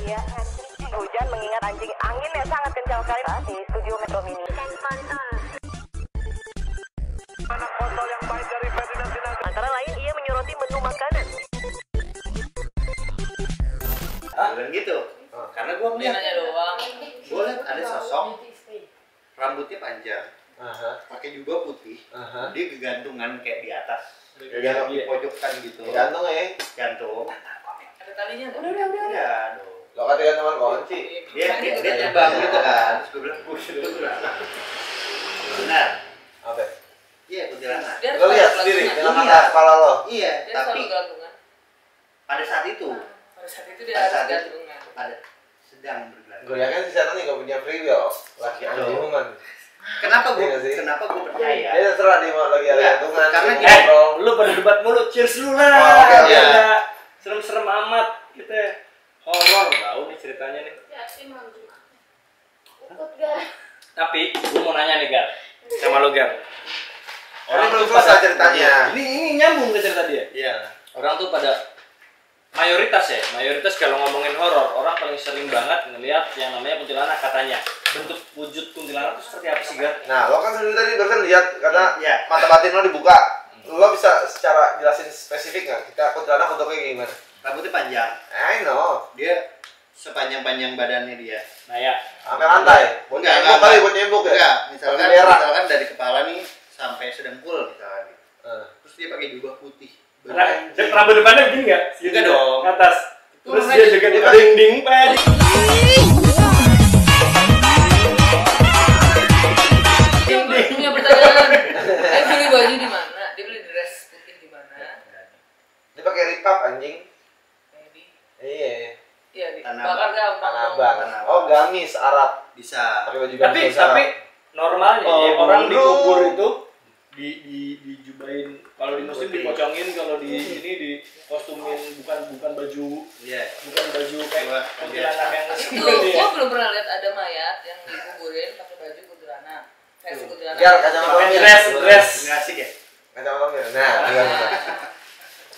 Iya, hujan mengingat angin yang sangat kencang sekali di studio Metro Mini. Anak kontol yang baik dari Ferdinand Sinaga. Antara lain ia menyoroti menu makanan. Bilang gitu. Karena gue ngeliat doang. gue liat ada sosok rambutnya panjang, pakai jubah putih, dia kegantungan kayak di atas, kayak di pojokan gitu. Gantung ya? Gantung. Ada talinya nggak? Iya, aduh. Lo katanya teman kunci. Dia terbang gitu kan. Terus gue bilang, itu benar. Apa? Iya, kuntilanak. Dia Lo lihat sendiri dengan mata kepala lo. Iya, Dia tapi selalu gantungan. pada saat itu, Pada saat itu dia pada harus saat itu gantungan. ada sedang bergerak. Gue yakin si setan nggak punya free will. Laki anjungan. Kenapa Iya sih. gue percaya? Dia terserah di mau lagi ada Enggak, gantungan. karena dia gini. ngobrol. Lu berdebat mulu, cheers lu lah. Oh, oke, oke. Biar nggak serem-serem amat kita. Horor tahu nih ceritanya nih. Tapi gua mau nanya nih, Gar. Sama lu, Gar. Orang belum tuh selesai pada- ceritanya. Ini nyambung ke cerita dia. Iya. Orang tuh pada mayoritas kalau ngomongin horor, orang paling sering banget ngelihat yang namanya kuntilanak katanya. Bentuk wujud kuntilanak itu seperti apa sih, Gar? Nah, lo kan sendiri tadi barusan lihat karena Iya. mata batin lo dibuka. Lo bisa secara jelasin spesifik nggak? Kita kuntilanak bentuknya gimana? Rambutnya panjang. I know. Dia sepanjang-panjang badannya dia. Nah ya, Sampai lantai. Buat Enggak, nyembuk enggak, kali, enggak. buat nyembuk ya? Enggak, misalkan, Pakai berak. misalkan dari kepala nih sampai sedengkul misalkan. Terus dia pakai jubah putih. rambut depannya begini nggak? Enggak dong. Ke atas. Terus Makanya dia juga dia ding pad. Dia punya pertanyaan. Dia beli baju di mana? Dia beli dress putih di mana? Dia pakai ripap anjing. Maybe. Iya. Iya, di Tanah bakar Abang. gampang. Tanah dong. Abang. Tanah Oh, Abang. gamis Arab. Bisa. Pakai baju Tapi gamis Arab. normalnya Oh, orang bulu. dikubur itu dijubahin, kalau di muslim Putih. dipocongin, kalau di sini di kostumin, bukan baju Iya. kayak kuntilanak yang Itu ini ya. gua belum pernah lihat ada mayat yang dikuburin pakai baju kuntilanak. Versi kuntilanak. Biar kacamata Pakai mir. dress. Nggak asik ya? Kacamata mir. Nah, benar.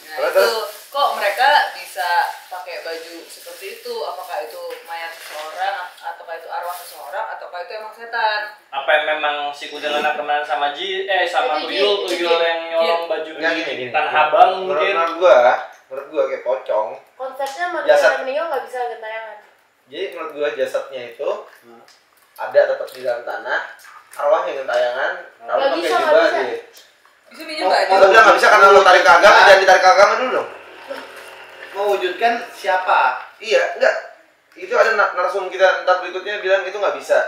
Nah, Terus, itu kok mereka bisa pakai baju seperti itu? Apakah itu mayat seseorang, ataukah itu arwah seseorang, ataukah itu emang setan? Apa yang memang si kuntilanak kenal sama sama tuyul yang nyolong baju Nggak, di gini. Tanah Abang mungkin. Menurut gua kayak pocong. Konsepnya manusia Jasad. yang meninggal nggak bisa gentayangan. Jadi menurut gua jasadnya itu ada tetap di dalam tanah, arwahnya gentayangan, kalau Nggak pakai bisa, jubah nggak bisa. dia. Bisa minjem baju. Mau bilang nggak bisa karena lo tarik ke agama, jangan ditarik ke agama dulu dong. Mewujudkan siapa? Iya, enggak. Itu ada narsum kita ntar berikutnya bilang itu nggak bisa.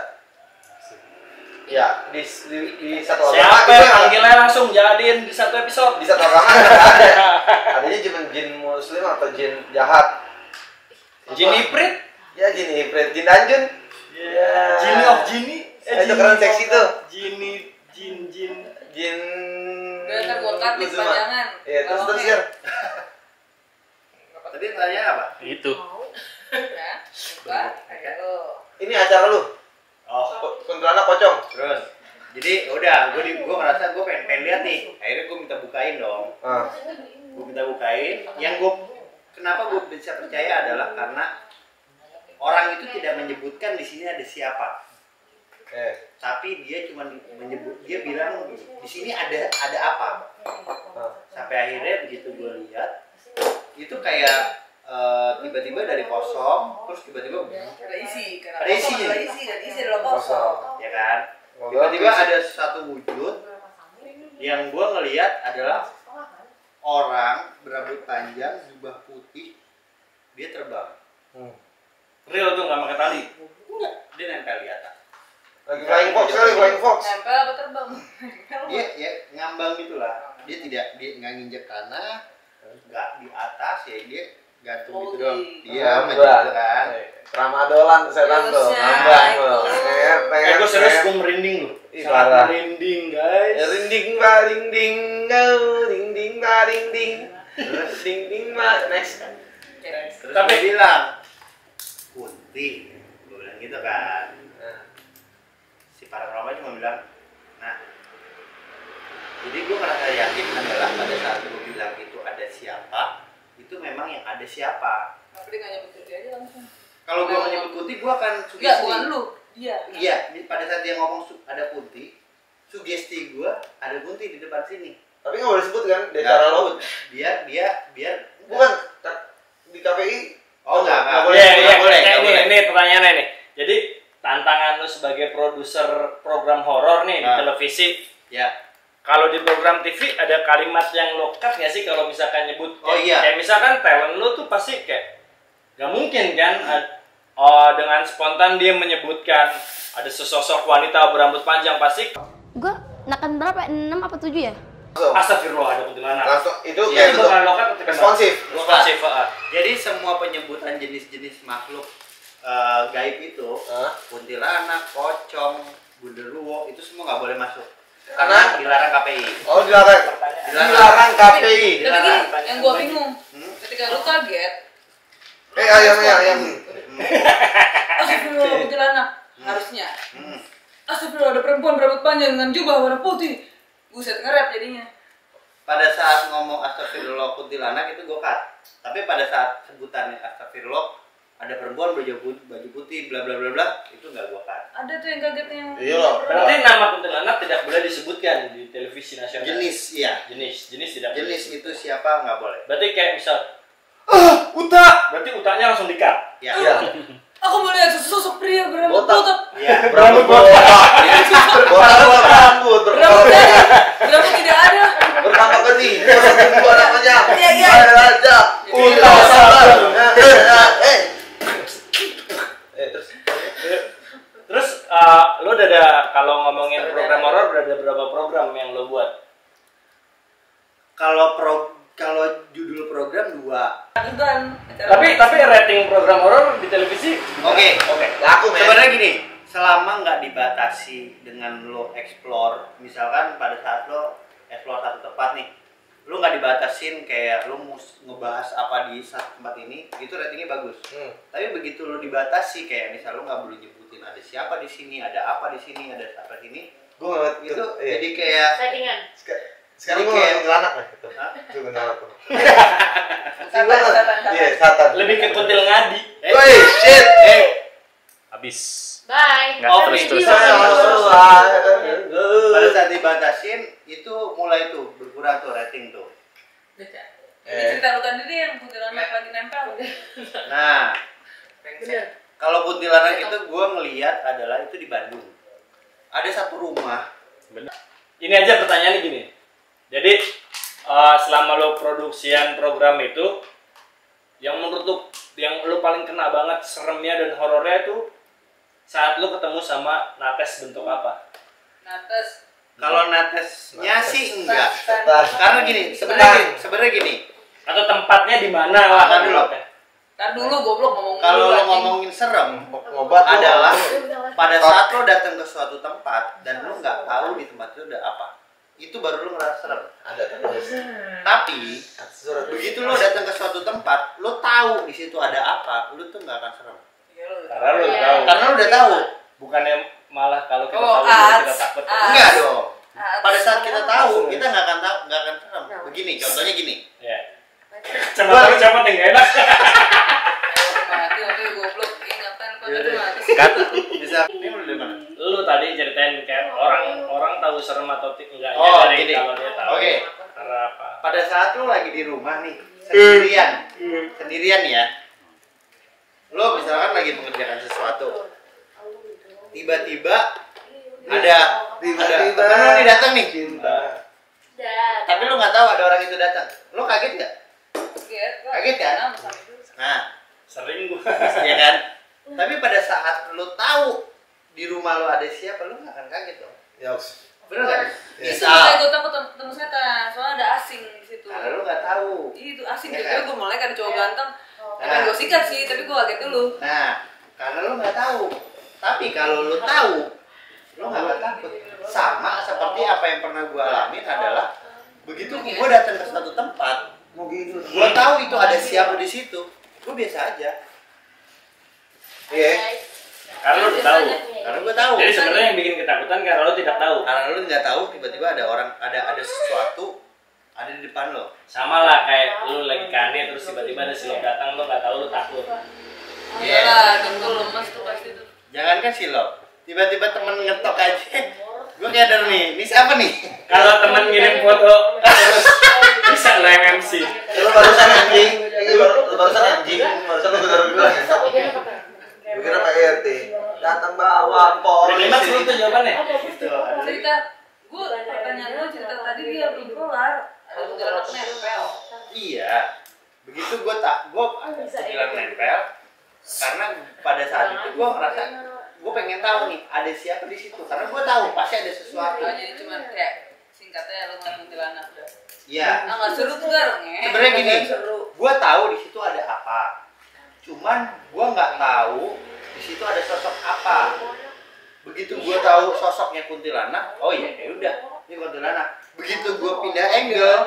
Ya, di satu agama Siapa itu yang panggilnya langsung jadiin di satu episode? di satu agama nggak ada. Adanya cuma jin muslim atau jin jahat. Jin Ifrit? Ya jin ifrit, jin danjun. Ya, Genie of Genie. Itu keren seksi tuh. Jin. Jin. Udah, ntar gua cut nih Kuzuma. kepanjangan. Iya, terus Lawangnya. Sir. Tadi tanya apa? Itu. Ya, coba. Ayo. Ini acara lu. Oh, Kuntilanak pocong. terus. Jadi udah, gue ngerasa gue pengen lihat nih. Akhirnya gue minta bukain dong. Gue minta bukain. Kenapa gue bisa percaya adalah karena orang itu tidak menyebutkan di sini ada siapa. Tapi dia cuma menyebut, dia bilang di sini ada apa. Sampai akhirnya begitu gue lihat, itu kayak tiba-tiba dari kosong, terus tiba-tiba Ada isi, karena Ada isi. kosong, ada isi dan isi adalah kosong. ya kan, tiba-tiba ada satu wujud yang gue ngelihat adalah orang berambut panjang, jubah putih, dia terbang. Real tuh nggak pakai tali. Enggak, dia nempel di atas. Lagi flying fox kali, flying fox. Nempel apa terbang? Dia ya ngambang gitulah. Dia nggak nginjek tanah, nggak di atas ya, dia gantung gitu dong. Dia Ngambang. kan. Ramadolan setan tuh, Terusnya, ngambang itu. tuh. Gue serius, gue merinding loh. Ih, parah. Merinding guys. Rinding baring ding, ding ding baring ding. Ding ding ma next. Terus Tapi- dia bilang, Kunti, gue bilang gitu kan. Si paranormal cuma bilang, nah, jadi gue merasa yakin adalah pada saat gue bilang itu ada siapa, itu memang yang ada siapa. Tapi dia nggak nyebut kerja aja langsung. Kalau gue menyebut kunti, gue akan Enggak, sugesti. bukan lu. Dia. Iya, pada saat dia ngomong ada kunti, sugesti gue ada kunti di depan sini. Tapi nggak boleh sebut kan, dari cara lo. Biar Bukan, di KPI. Oh enggak nggak boleh. Iya, Nggak boleh. Nggak boleh. ini pertanyaannya nih. Jadi tantangan lu sebagai produser program horor nih di Nah. televisi. Ya. Kalau di program TV ada kalimat yang lo cut nggak sih kalau misalkan nyebut? Oh, iya. Kayak misalkan talent lu tuh pasti kayak nggak mungkin kan dengan spontan dia menyebutkan ada sesosok wanita berambut panjang pasti Gua nakan berapa? 6 apa 7 ya? astagfirullah ada kuntilanak. Langsung itu Iya, kayak Itu bentuk bukan lokat atau responsif. Responsif. Jadi semua penyebutan jenis-jenis makhluk gaib itu, kuntilanak, pocong, genderuwo itu semua nggak boleh masuk. Karena dilarang KPI. Oh, dilarang. Dilarang KPI. Tapi gini, yang gua bingung, ketika lu kaget, Ayam. astagfirullah kuntilanak, harusnya. Astagfirullah ada perempuan berambut panjang dengan jubah warna putih. Buset, nge-rap jadinya. Pada saat ngomong astagfirullah kuntilanak itu gue cut. Tapi pada saat sebutannya astagfirullah ada perempuan baju putih bla bla bla bla itu nggak gue cut. Ada tuh yang kagetnya yang Iya loh. Berarti nama kuntilanak tidak boleh disebutkan di televisi nasional. Jenis iya. Jenis tidak boleh Jenis disebutkan. itu siapa nggak boleh. Berarti kayak misal Uta, berarti utanya langsung di-cut. Ya. aku melihat sesosok pria berambut Botak. botak. Ya. Berambut botak. Botak rambut. Berambut dari, berambut tidak ada. Bertambah gede. Dua namanya. Iya. Aja. Uta sabar. Terus lo udah ada kalau ngomongin program horor udah ada berapa program yang lo buat? Kalau judul program 2. Bukan. Tapi rating program horor di televisi Oke. Laku men. Sebenarnya gini, selama nggak dibatasi dengan lo explore, misalkan pada saat lo explore satu tempat nih, lo nggak dibatasin kayak lo mau ngebahas apa di satu tempat ini, itu ratingnya bagus. Tapi begitu lo dibatasi kayak misal lo nggak boleh nyebutin ada siapa di sini, ada apa di sini, ada apa di sini, Gue nggak itu jadi kayak Settingan. sekarang gue kayak- kuntilanak lah itu. Hah? Itu kuntilanak tuh. Setan. Iya, satan. lebih ke kuntil ngadi. Woi, shit. Habis. Bye. Nggak, terus. pada saat dibatasin itu mulai tuh berkurang tuh rating tuh. Jadi cerita lu tadi deh yang kuntilanak lagi nempel. Nah, Bener. kalau kuntilanak itu gue ngelihat adalah itu di Bandung. Ada satu rumah. Ini aja pertanyaannya gini. Jadi selama lo produksian program itu yang menurut lo yang lo paling kena banget seremnya dan horornya itu saat lo ketemu sama nates bentuk apa? Nates. Kalau natesnya sih enggak. Setan. Karena gini, sebenarnya gini. Atau tempatnya di mana lah? Ntar dulu. Ntar dulu goblok ngomong Kalau dulu, lo anjing. ngomongin serem Ngobat adalah pada saat lo datang ke suatu tempat dan lo nggak tahu di tempat itu ada apa, itu baru lo ngerasa serem. ada terus. Tapi Surat begitu lo datang ke suatu tempat, lo tahu di situ ada apa, lo tuh nggak akan serem. Iya, lu. Karena lo Iya. tahu. Karena lo udah tahu. Bukannya malah kalau kita Oh, tahu kita ats. takut. Enggak dong. Ah, Pada saat kita tahu, Langsung. kita nggak akan tahu, nggak akan serem. Begini, contohnya gini. Ya. Coba enggak enak. mati waktu goblok ingatan kok Iya itu deh. mati. Bisa. Ini lo dari mana? Lu tadi ceritain kayak orang tahu serem atau enggaknya Oh, dari gini. kalau dia tahu. Oke. Karena apa? Pada saat lo lagi di rumah nih, sendirian ya. Lo misalkan lagi mengerjakan sesuatu, tiba-tiba ada temen lo nih datang nih, tapi lo nggak tahu ada orang itu datang. Lo kaget nggak? Kaget kan? Nah, Sering gua. ya kan? Tapi pada saat lo tahu di rumah lo ada siapa, lo nggak akan kaget dong. Yoks. Bener nggak? Itu makanya gue takut ketemu setan, soalnya ada asing di situ. Karena lo nggak tahu. Itu asing Ya gitu, kan? gue mulai kan cowok ganteng. Nah. Kan gue sikat sih, tapi gue kaget dulu. Nah, karena lo nggak tahu. Tapi kalau lo tahu, lo nggak akan takut. Sama seperti apa yang pernah gue alamin adalah begitu gue datang ke suatu tempat, gue tahu itu ada siapa di situ, gue biasa aja. Iya. Karena lu udah tahu. Karena gue tahu. Jadi sebenarnya yang bikin ketakutan karena lo tidak tahu. Karena lo nggak tahu tiba-tiba ada orang, ada sesuatu ada di depan lo. Sama lah kayak lu lagi kane terus tiba-tiba ada silop datang lo nggak tahu lo takut. Iya lah, dengkul lemes tuh pasti tuh. Jangankan silop, tiba-tiba temen ngetok aja. Gue nyadar nih, ini siapa nih? Kalau teman ngirim foto terus bisa lo yang MC. Lu barusan anjing. Lu barusan anjing. Barusan lu bilang ngetok. Gue kira Pak RT. Datang bawa Udah nembak polisi. lu tuh jawabannya. Gitu. Cerita, pertanyaan gue cerita tadi dia belum kelar. Ada kuntilanak nempel. Iya, begitu gue bilang nempel, karena pada saat itu gue ngerasa gue pengen tahu nih ada siapa di situ, karena gue tahu pasti ada sesuatu. Oh, jadi cuma kayak singkatnya lu ngeliat kuntilanak udah. Iya. Ah nggak seru tuh gar. Sebenarnya gini, Seru. gue tahu di situ ada apa, cuman gue nggak tahu di situ ada sosok apa. Begitu gue tahu sosoknya kuntilanak, oh iya ya udah ini kuntilanak. Begitu gue pindah angle,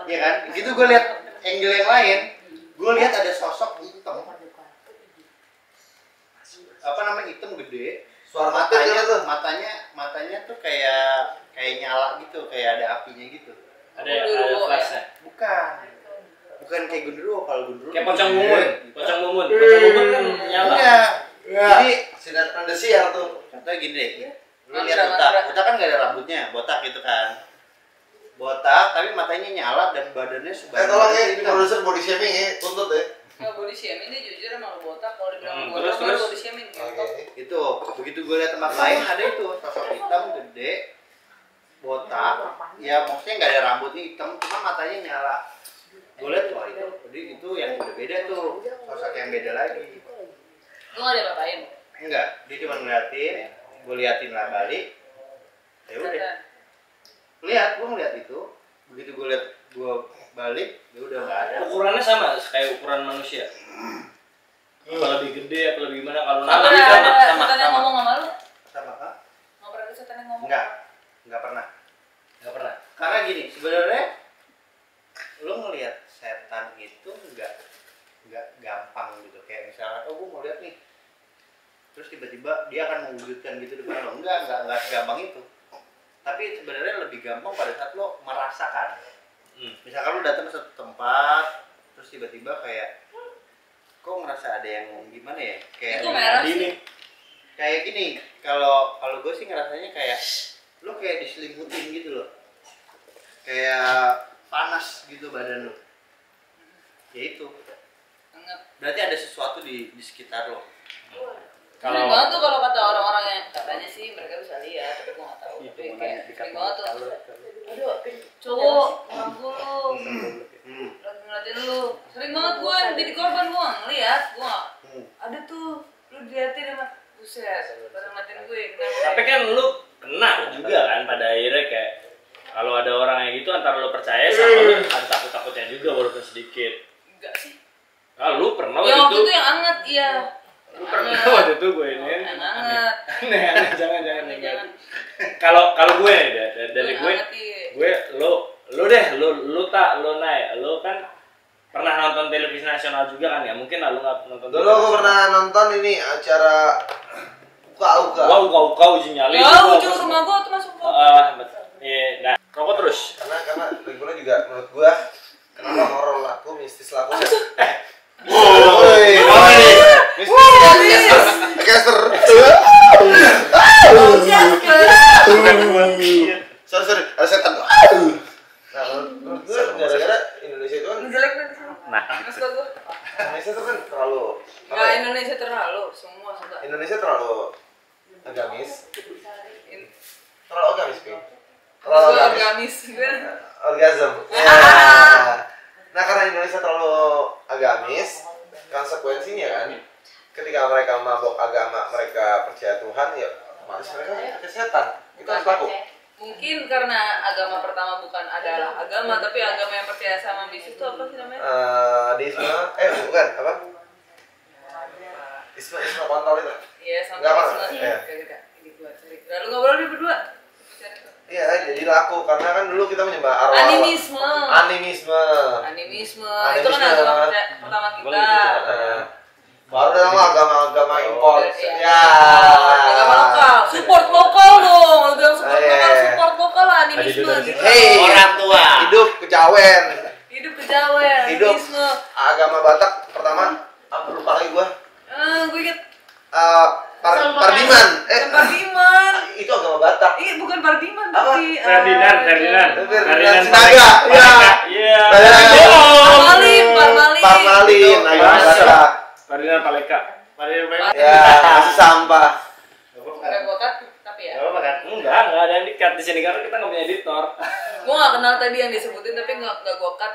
ya kan? Begitu gue lihat angle yang lain, gue lihat ada sosok hitam. Apa namanya, hitam gede. Suara matanya tuh. Matanya tuh kayak nyala gitu, kayak ada apinya gitu. Ada flashnya. Bukan kayak gundurwo. Kalau gundurwo Kayak pocong mumun. Pocong mumun kan nyala. Enggak. Jadi Sinar Indosiar tuh. contohnya gini deh, lu Mantra, lihat mantra. botak kan gak ada rambutnya, botak gitu kan. Botak tapi matanya nyala dan badannya sebagai Tolong ya, ini produser body shaming ya, tuntut ya. Kalau body shaming dia jujur emang lu botak, kalau dibilang lu Terus, botak baru terus. body shaming gitu. Oke. Itu begitu gue lihat tempat lain ada itu sosok hitam gede, botak, ya maksudnya nggak ada rambutnya hitam, cuma matanya nyala. Gue lihat wah itu, jadi itu yang beda tuh, sosok yang beda lagi. Lu nggak ada apain? Enggak, dia cuma ngeliatin, gue liatin lah balik, ya udah. Lihat, gue ngeliat itu, begitu gue lihat gue balik, ya udah nggak ada. Ukurannya sama kayak ukuran manusia. Apa lebih gede, apa lebih gimana? Kalau Nggak nabi pernah sama ada sama setan yang sama. ngomong sama lu? Sama kak? Nggak pernah ada setan yang ngomong? Nggak pernah. Nggak pernah. Karena gini, sebenarnya lo ngelihat setan itu nggak gampang gitu. Kayak misalnya, oh gue mau lihat nih, terus tiba-tiba dia akan mewujudkan gitu depan lo. Nggak segampang itu. Tapi sebenarnya lebih gampang pada saat lo merasakan. Misalkan lo datang ke satu tempat, terus tiba-tiba kayak, kok ngerasa ada yang gimana ya? Kayak Itu merah sih. nih. Kayak gini, kalau gue sih ngerasanya kayak lo kayak diselimutin gitu loh. Kayak panas gitu badan lo. Ya itu. Anggap. Berarti ada sesuatu di sekitar lo. Sering banget tuh kalau kata orang-orang yang katanya sih mereka bisa lihat, tapi gua nggak tahu. Tapi kayak sering banget tuh. Aduh, cowok nganggu lu, lagi ngeliatin lu. Sering banget gua jadi korban, gua ngeliat, gua ada tuh lu diliatin sama buset, pada ngeliatin gue. Tapi kan lu kena juga kan pada akhirnya kayak kalau ada orang yang gitu antara lu percaya sama lu ada takut-takutnya juga walaupun sedikit. Enggak sih. Ah, lu pernah Ya waktu waktu itu? itu yang anget, iya. Lu pernah waktu itu gue ini Yang anget. aneh jangan Jangan. kalau gue nih dari Yang gue anget, iya. gue lu naik lu kan pernah nonton televisi nasional juga kan ya, mungkin lu nggak nonton Dulu aku pernah nonton ini acara uka-uka. kau uji nyali Ya, ujung rumah gua tuh masuk gua. iya, nah rokok terus Karena lagi pula juga menurut gua kenapa horor laku, mistis laku. Woi, Caster. Sorry, ada setan. Nah, menurut gua gara-gara Indonesia itu kan Jelek nih. Mas gua. Indonesia itu kan terlalu Nggak Indonesia terlalu, semua sudah. Indonesia terlalu agamis. Terlalu agamis, Pi. Terlalu Terlalu agamis. organis gue. Orgasm. Nah, karena Indonesia terlalu agamis, konsekuensinya kan ketika mereka mabok agama, mereka percaya Tuhan, ya otomatis mereka pakai setan. Itu harus laku. Mungkin karena agama pertama bukan adalah agama, tapi agama yang percaya sama bisnis itu apa sih namanya? Deisme, bukan apa? Isme kontol itu. Iya, sama Nggak apa, bisnis. iya. Ini gua cari. Lalu ngobrol di berdua. Iya, jadi laku karena kan dulu kita menyembah arwah. Animisme. Animisme. Animisme. Animisme. Itu kan agama pertama kita. Baru datang agama-agama impor. Iya. Ya. Agama lokal. Support lokal dong. Kalau bilang support Iya. lokal, support lokal lah animisme gitu. Hey, orang tua. hidup kejawen. Hidup kejawen, Hidup. animisme. Agama Batak pertama, apa lupa lagi gua. Ferdinand Sinaga. Iya. Parmalin. Ferdinand Paleka. Ya, masih sampah. Kayak gue cut, tapi ya. Gak apa kan? Enggak ada yang di-cut di sini karena kita nggak punya editor. Gue gak kenal tadi yang disebutin, tapi gak gue cut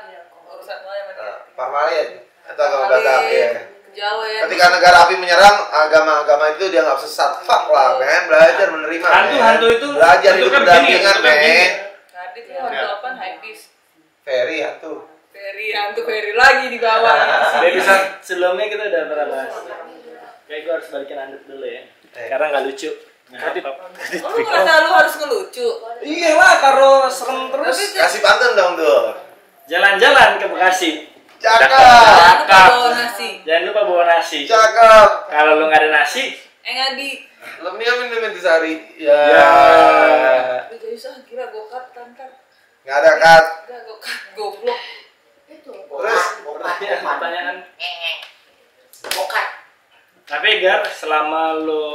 urusan lo yang mana. Parmalin atau agama Batak ya. Jawa ya. Ketika negara api menyerang agama-agama itu dia nggak sesat. Fuck lah, men. Belajar menerima. Hantu itu belajar hidup berdampingan, men. Tadi tuh hantu apa? Hypebeast. Ferry hantu. Hantu Ferry lagi di bawah. Di episode sebelumnya kita udah pernah bahas. Kayak gue harus balikin anduk dulu ya. Karena nggak lucu. Oh, lu ngerasa lu harus ngelucu? Iya lah, taruh serem terus. Kasih pantun dong tuh. Jalan-jalan ke Bekasi. Cakep. Jangan lupa bawa nasi. Jangan lupa bawa nasi. Cakep. Kalau lu nggak ada nasi, Ngadi. Lo mendingan minum intisari. Ya. Lu jadi sah kira gue cut kan. Nggak ada cut. Enggak gue cut, goblok. Terus pertanyaan. Bokat. Tapi Gar, selama lo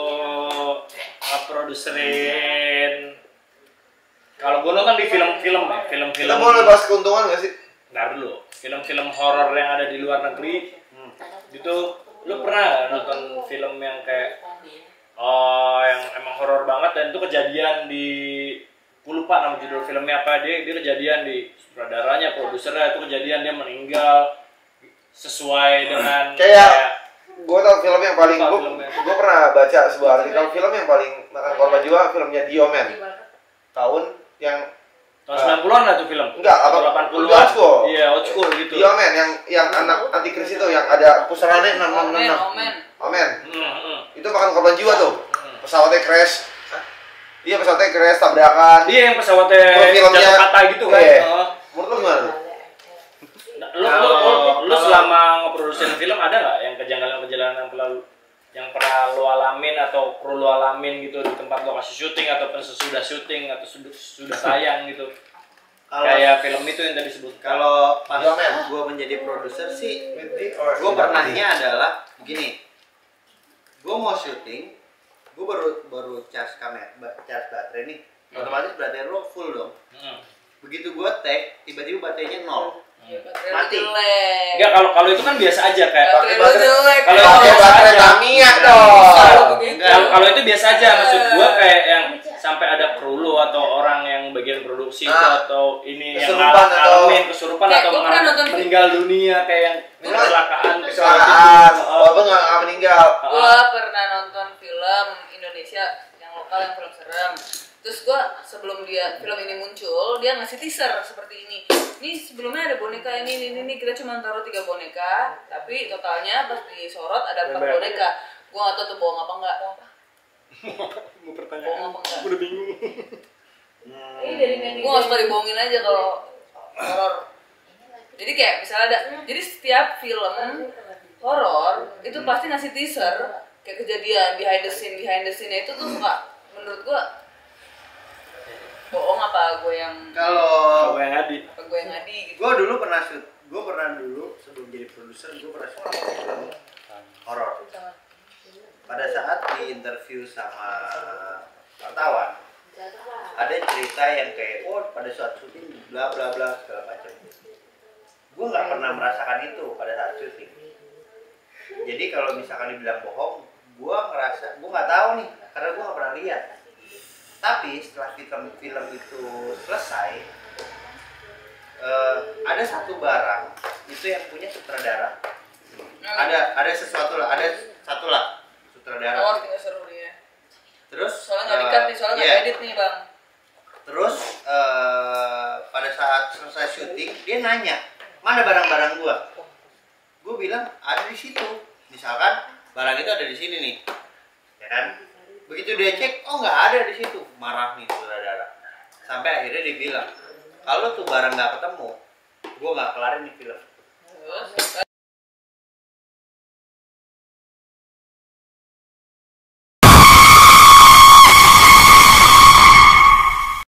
ngeproduserin, kalau gue nonton di film-film ya, film-film. kita boleh bahas keuntungan nggak sih? Ntar dulu, film-film horor yang ada di luar negeri, gitu, lo pernah gak nonton film yang kayak, yang emang horor banget dan itu kejadian di, gue lupa nama judul filmnya apa, dia kejadian di sutradaranya, produsernya itu kejadian dia meninggal sesuai dengan kayak gue tau film yang paling Apa filmnya? gue pernah baca sebuah artikel film yang paling makan korban jiwa filmnya Diomen tahun yang tahun 90-an lah tuh film. enggak atau 80-an 80-an. school. Iya, old school gitu. Diomen yang anak antikris itu yang ada pusarannya 666 Omen. Itu makan korban jiwa tuh. Pesawatnya crash. Iya, pesawatnya crash tabrakan. Iya, yang pesawatnya jatuh patah gitu kan. Menurut lu gimana tuh? Lu selama ngeproduksi film ada nggak yang kejanggalan-kejanggalan yang pernah lo alamin atau perlu lo alamin gitu di tempat lokasi syuting ataupun sesudah syuting atau sudah tayang gitu? Kayak film itu yang tadi disebut. Kalau pas gue menjadi produser sih, gue pernahnya adalah begini. Gue mau syuting, gue baru charge kamera, charge baterai nih. Otomatis baterai lo full dong. Begitu gue tag, tiba-tiba baterainya 0. Mati. Enggak, kalau itu kan biasa aja kayak jelek. Kalau pakai baterai Tamiya dong. Kalau itu biasa aja, maksud gua kayak yang sampai ada kru lo atau orang yang bagian produksi itu atau ini yang ngalamin kesurupan atau meninggal dunia kayak yang kecelakaan. Walaupun nggak meninggal. Gua pernah nonton film Indonesia yang lokal yang film serem. Terus gua sebelum film ini muncul, dia ngasih teaser seperti ini. Ini sebelumnya ada boneka ini kita cuma taruh 3 boneka, tapi totalnya pas disorot ada 4 boneka. Gua nggak tahu tuh bohong apa enggak. Mau pertanyaan. Bohong apa enggak? Udah bingung. Gua nggak suka dibohongin aja kalau horor. Jadi kayak misalnya jadi setiap film horor itu pasti ngasih teaser kayak kejadian behind the scene itu tuh suka menurut gua bohong apa gue yang ngadi gitu. Gue dulu pernah sebelum jadi produser gue pernah shoot film horor. Pada saat di interview sama wartawan ada cerita yang kayak pada saat syuting bla bla bla segala macam. Gue nggak pernah merasakan itu pada saat syuting. Jadi kalau misalkan dibilang bohong, gue nggak tahu nih karena gue nggak pernah lihat. Tapi setelah film itu selesai, ada satu barang itu yang punya sutradara. Ada satu lah sutradara. Oh, tinggal seru dia. Terus soalnya nggak di-cut nih, soalnya nggak edit nih bang. Terus pada saat selesai syuting dia nanya mana barang-barang gua. Gua bilang ada di situ. Misalkan barang itu ada di sini nih, ya kan? Begitu dia cek, oh nggak ada di situ, marah nih saudara. Sampai akhirnya dia bilang, kalau tuh barang nggak ketemu, gue nggak kelarin nih film.